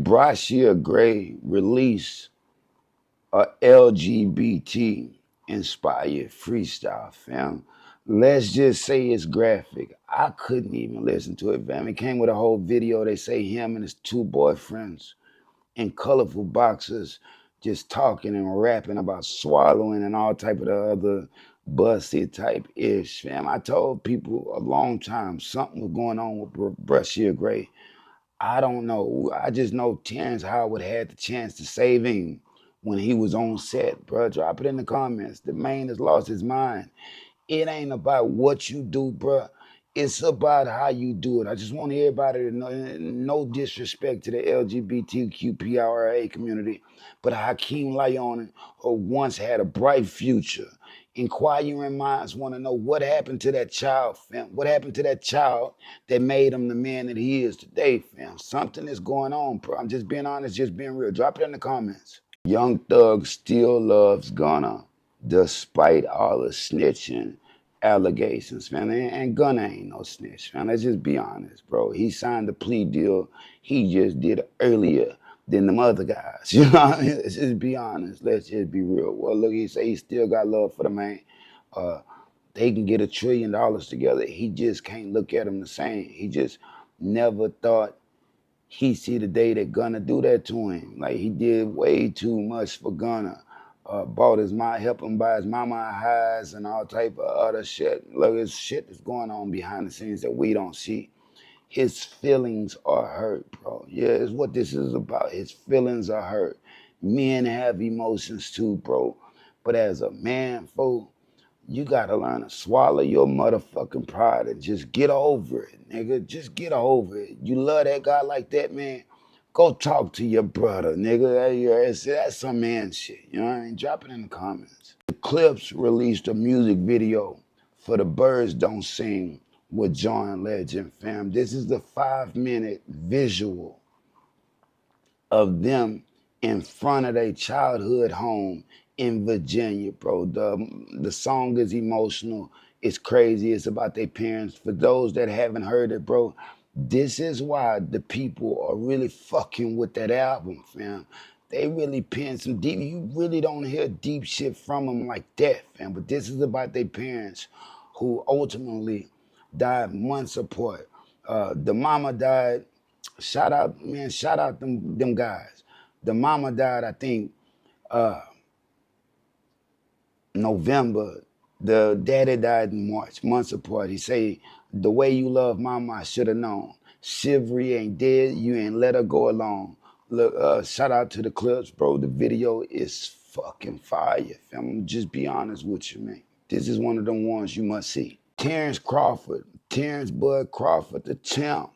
Bryshere Gray released a LGBT inspired freestyle, fam. Let's just say it's graphic. I couldn't even listen to it, fam. It came with a whole video. They say him and his two boyfriends in colorful boxers just talking and rapping about swallowing and all type of the other busty type ish, fam. I told people a long time something was going on with Bryshere Gray. I don't know. I just know Terrence Howard had the chance to save him when he was on set, bro. Drop it in the comments. The man has lost his mind. It ain't about what you do, bro. It's about how you do it. I just want everybody to know, no disrespect to the LGBTQPRA community, but Hakeem Lyon once had a bright future. Inquiring minds want to know what happened to that child, fam. What happened to that child that made him the man that he is today, fam? Something is going on, bro. I'm just being honest, just being real. Drop it in the comments. Young Thug still loves Gunna despite all the snitching allegations, man. And Gunna ain't no snitch, man. Let's just be honest, bro. He signed the plea deal he just did earlier than them other guys. You know what I mean? Let's just be honest. Let's just be real. Well, look, he say he still got love for the man. Uh, they can get $1 trillion together. He just can't look at him the same. He just never thought he see the day that Gunna do that to him. Like, he did way too much for Gunna. Bought his mom, helped him buy his mama highs and all type of other shit. Look, there's shit that's going on behind the scenes that we don't see. His feelings are hurt, bro. Yeah, it's what this is about. His feelings are hurt. Men have emotions too, bro. But as a man, fool, you gotta learn to swallow your motherfucking pride and just get over it, nigga. Just get over it. You love that guy like that, man. Go talk to your brother, nigga. That's some man shit. You know what I mean? Drop it in the comments. The Clipse released a music video for The Birds Don't Sing with John Legend, fam. This is the 5-minute visual of them in front of their childhood home in Virginia, bro. The song is emotional. It's crazy. It's about their parents. For those that haven't heard it, bro, this is why the people are really fucking with that album, fam. They really pen some deep. You really don't hear deep shit from them like that, fam. But this is about their parents who ultimately died months apart. The mama died. Shout out, man, shout out them guys. The mama died, I think, November. The daddy died in March, months apart. He say, the way you love mama, I should have known. Chivalry ain't dead, you ain't let her go alone. Look, shout out to the Clipse, bro. The video is fucking fire, fam. Just be honest with you, man. This is one of them ones you must see. Terrance Crawford, Terrance Bud Crawford, the champ,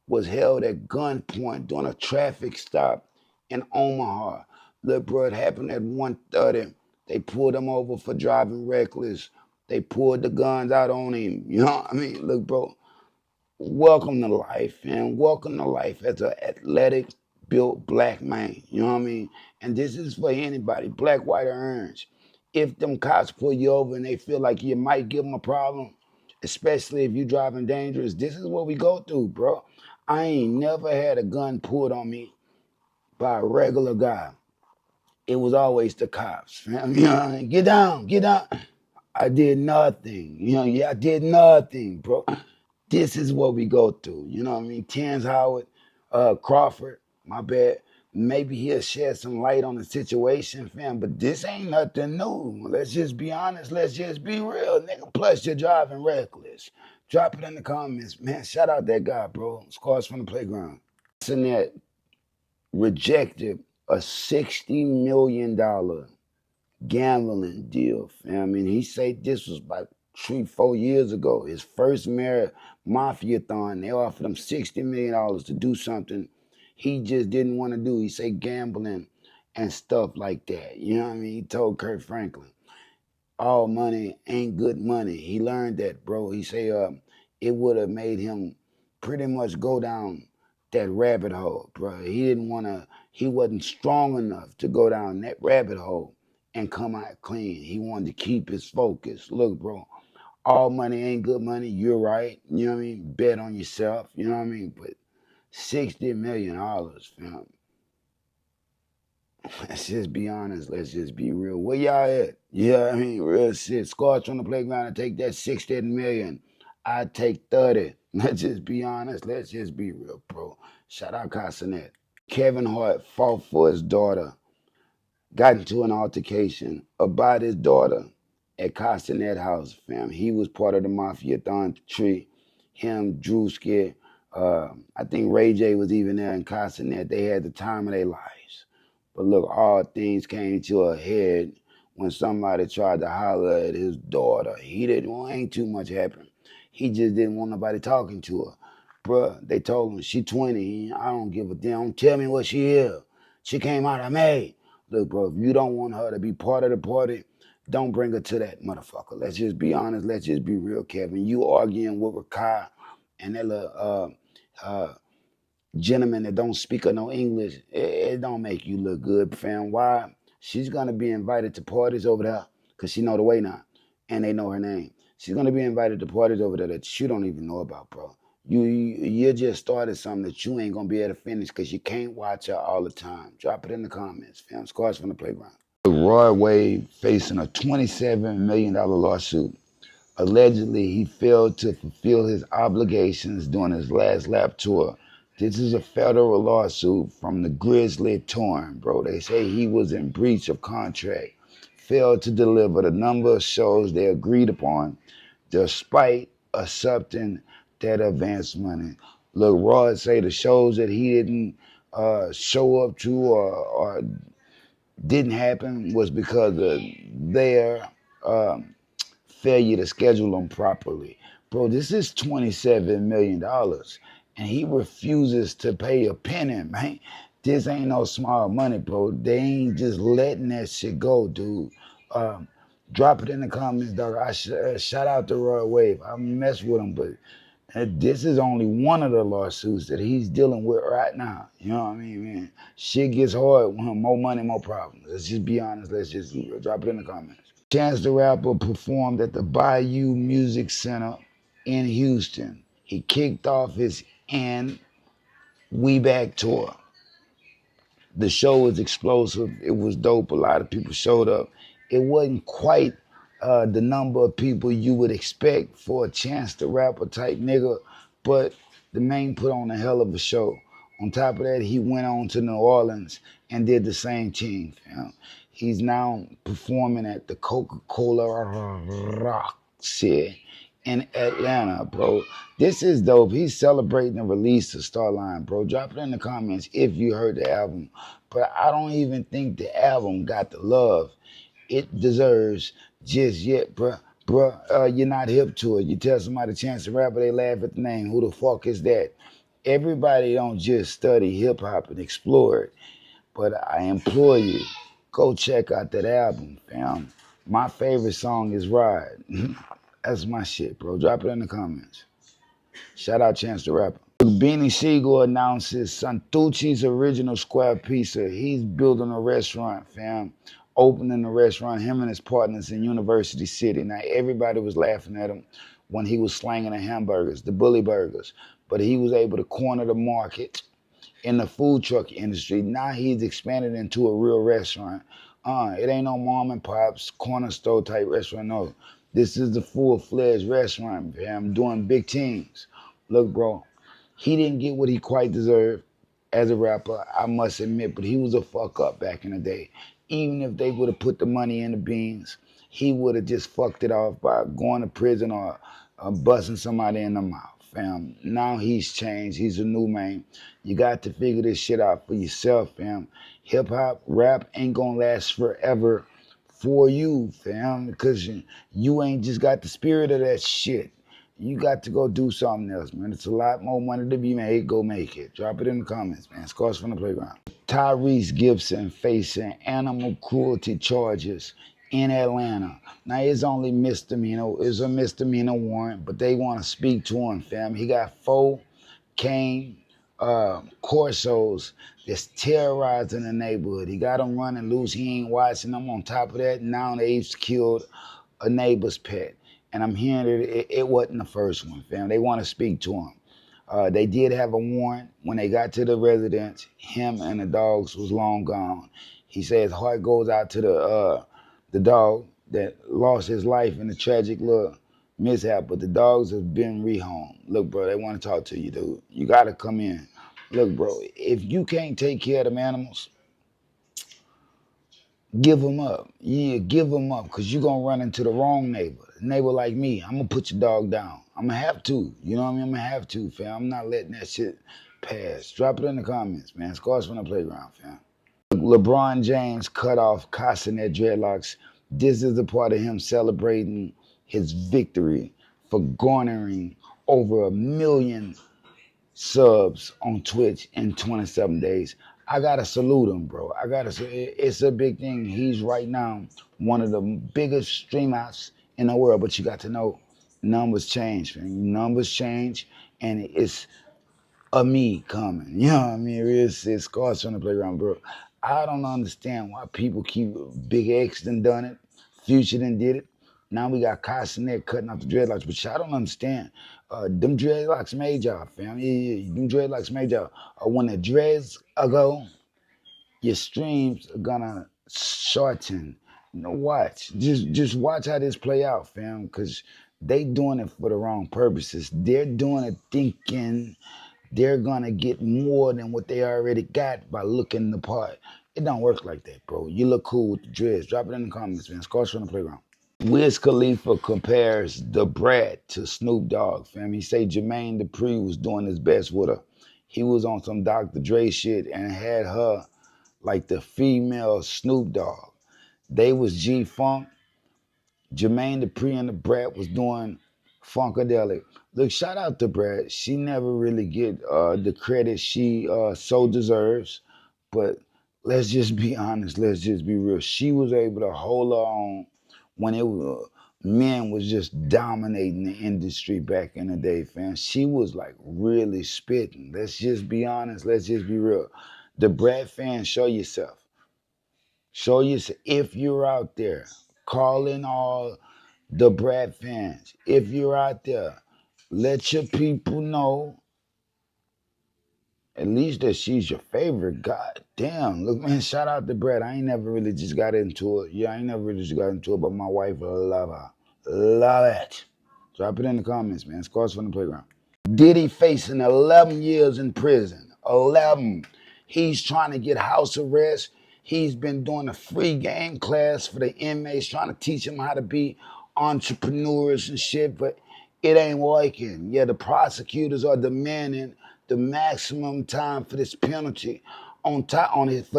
was held at gunpoint during a traffic stop in Omaha. Look, bro, it happened at 1:30. They pulled him over for driving reckless. They pulled the guns out on him. You know what I mean? Look, bro, welcome to life, man. Welcome to life as an athletic, built black man. You know what I mean? And this is for anybody, black, white, or orange. If them cops pull you over and they feel like you might give them a problem, especially if you're driving dangerous, this is what we go through, bro. I ain't never had a gun pulled on me by a regular guy. It was always the cops, fam. You know what I mean? Get down, get down. I did nothing. You know, yeah, I did nothing, bro. This is what we go through. You know what I mean? Terrance Howard, Crawford, my bad. Maybe he'll shed some light on the situation, fam, but this ain't nothing new. Let's just be honest. Let's just be real, nigga. Plus, you're driving reckless. Drop it in the comments, man. Shout out that guy, bro. Scores from the playground. Cenat rejected a $60 million gambling deal, fam. And he said this was about 3-4 years ago. His first mafia-thon, they offered him $60 million to do something he just didn't want to do. He said gambling and stuff like that. You know what I mean? He told Kurt Franklin, all money ain't good money. He learned that, bro. He said it would have made him pretty much go down that rabbit hole, bro. He wasn't strong enough to go down that rabbit hole and come out clean. He wanted to keep his focus. Look, bro, all money ain't good money. You're right. You know what I mean? Bet on yourself. You know what I mean? But $60 million, fam. Let's just be honest. Let's just be real. Where y'all at? Yeah, I mean, real shit. Scars from the playground and take that 60 million. I take 30. Let's just be honest. Let's just be real, bro. Shout out Cenat. Kevin Hart fought for his daughter, got into an altercation about his daughter at Cenat house, fam. He was part of the Mafia Thon Tree. Him, Drewski, I think Ray J was even there in Cenat. They had the time of their lives. But look, all things came to a head when somebody tried to holler at his daughter. He didn't want, ain't too much happen. He just didn't want nobody talking to her. Bruh, they told him, she 20. I don't give a damn. Don't tell me what she is. She came out of me. Look, bro, if you don't want her to be part of the party, don't bring her to that motherfucker. Let's just be honest. Let's just be real, Kevin. You arguing with Rakai and that little gentleman that don't speak or no English, it don't make you look good, fam. Why? She's gonna be invited to parties over there because she know the way now, and they know her name. She's gonna be invited to parties over there that you don't even know about, bro. You just started something that you ain't gonna be able to finish because you can't watch her all the time. Drop it in the comments, fam. Scars from the playground. Roy Wade facing a $27 million lawsuit. Allegedly, he failed to fulfill his obligations during his last lap tour. This is a federal lawsuit from the Grizzly Torn, bro. They say he was in breach of contract, failed to deliver the number of shows they agreed upon, despite accepting that advance money. Look, Rod say the shows that he didn't show up to or didn't happen was because of their failure to schedule them properly. Bro, this is $27 million, and he refuses to pay a penny, man. This ain't no small money, bro. They ain't just letting that shit go, dude. Um, Drop it in the comments, dog. Shout out to Roy Wave. I mess with him, but this is only one of the lawsuits that he's dealing with right now. You know what I mean, man? Shit gets hard when more money, more problems. Let's just be honest. Let's just drop it in the comments. Chance the Rapper performed at the Bayou Music Center in Houston. He kicked off his And We Back tour. The show was explosive. It was dope. A lot of people showed up. It wasn't quite the number of people you would expect for a Chance the Rapper type nigga, but the man put on a hell of a show. On top of that, he went on to New Orleans and did the same thing. You know? He's now performing at the Coca-Cola Roxy in Atlanta, bro. This is dope. He's celebrating the release of Starline, bro. Drop it in the comments if you heard the album. But I don't even think the album got the love it deserves just yet, bro. You're not hip to it. You tell somebody Chance the Rapper, they laugh at the name. Who the fuck is that? Everybody don't just study hip hop and explore it. But I implore you, go check out that album, fam. My favorite song is Ride. That's my shit, bro. Drop it in the comments. Shout out Chance the Rapper. Beanie Sigel announces Santucci's original square pizza. He's building a restaurant, fam. Opening a restaurant, him and his partners in University City. Now, everybody was laughing at him when he was slanging the hamburgers, the bully burgers. But he was able to corner the market in the food truck industry. Now he's expanded into a real restaurant. It ain't no mom and pops, corner store type restaurant. No, this is the full-fledged restaurant, fam, doing big things. Look, bro, he didn't get what he quite deserved as a rapper, I must admit, but he was a fuck up back in the day. Even if they would have put the money in the beans, he would have just fucked it off by going to prison or busting somebody in the mouth, fam. Now he's changed. He's a new man. You got to figure this shit out for yourself, fam. Hip hop, rap ain't gonna last forever for you, fam, because you ain't just got the spirit of that shit. You got to go do something else, man. It's a lot more money to be made. Go make it. Drop it in the comments, man. Scores from the playground. Tyrese Gibson facing animal cruelty charges in Atlanta. Now, it's only misdemeanor. It's a misdemeanor warrant, but they want to speak to him, fam. He got 4 cane Corsos that's terrorizing the neighborhood. He got them running loose. He ain't watching them. On top of that, now they've killed a neighbor's pet. And I'm hearing that it wasn't the first one, fam. They want to speak to him. They did have a warrant when they got to the residence. Him and the dogs was long gone. He says heart goes out to the dog that lost his life in a tragic little mishap, but the dogs have been rehomed. Look, bro, they want to talk to you, dude. You got to come in. Look, bro, if you can't take care of them animals, give them up. Yeah, give them up, because you're going to run into the wrong neighbor. A neighbor like me, I'm going to put your dog down. I'm going to have to. You know what I mean? I'm going to have to, fam. I'm not letting that shit pass. Drop it in the comments, man. Scores from the playground, fam. LeBron James cut off Cenat Dreadlocks. This is a part of him celebrating his victory for garnering over 1 million subs on Twitch in 27 days. I gotta salute him, bro. It's a big thing. He's right now one of the biggest streamers in the world. But you got to know, numbers change, man. Numbers change, and it's a me coming. You know what I mean? It's scars from the playground, bro. I don't understand why people keep Big X done it. Future did it. Now we got Cenat cutting off the dreadlocks, but I don't understand. Them dreadlocks made y'all, fam. Yeah. Them dreadlocks made y'all. When the dreads go, your streams are gonna shorten. You know, watch. Just watch how this play out, fam, because they doing it for the wrong purposes. They're doing it thinking they're gonna get more than what they already got by looking the part. It don't work like that, bro. You look cool with the dreads. Drop it in the comments, man. Scores from the playground. Wiz Khalifa compares the Brat to Snoop Dogg, fam. He say Jermaine Dupri was doing his best with her. He was on some Dr. Dre shit and had her like the female Snoop Dogg. They was G-Funk. Jermaine Dupri and the Brat was doing Funkadelic. Look, shout out to Brat. She never really get the credit she so deserves. But let's just be honest. Let's just be real. She was able to hold her own when it was men was just dominating the industry back in the day, fam. She was like really spitting. Let's just be honest. Let's just be real. The Brat fans, show yourself. Show yourself. If you're out there, calling all the Brat fans. If you're out there, let your people know at least that she's your favorite. God damn. Look, man, shout out to Brat. I ain't never really just got into it. Yeah, I ain't never really just got into it, but my wife love her. Love it. Drop it in the comments, man. Scores from the playground. Diddy facing 11 years in prison. 11. He's trying to get house arrest. He's been doing a free game class for the inmates, trying to teach them how to be entrepreneurs and shit, but it ain't working. Yeah, the prosecutors are demanding the maximum time for this penalty. For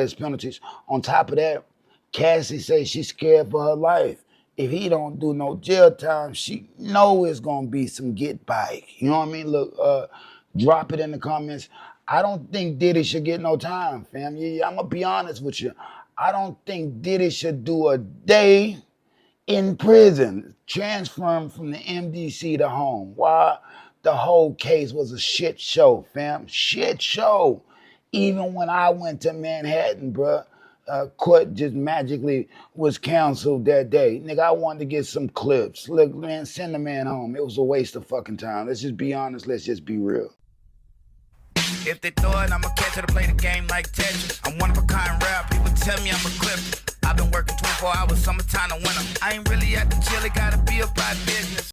his penalties. On top of that, Cassie says she's scared for her life. If he don't do no jail time, she know it's gonna be some get back. You know what I mean? Look, drop it in the comments. I don't think Diddy should get no time, fam. Yeah, I'm gonna be honest with you. I don't think Diddy should do a day in prison, transferring from the MDC to home. Why? The whole case was a shit show, fam. Shit show. Even when I went to Manhattan, bruh, court just magically was canceled that day. Nigga, I wanted to get some clips. Look, man, send the man home. It was a waste of fucking time. Let's just be honest. Let's just be real. If they throw it, I'ma catch it to play the game like Tetris. I'm one of a kind rap. People tell me I'm a Clipse. I've been working 24 hours, summertime to winter. I ain't really at the jail, it gotta be about business.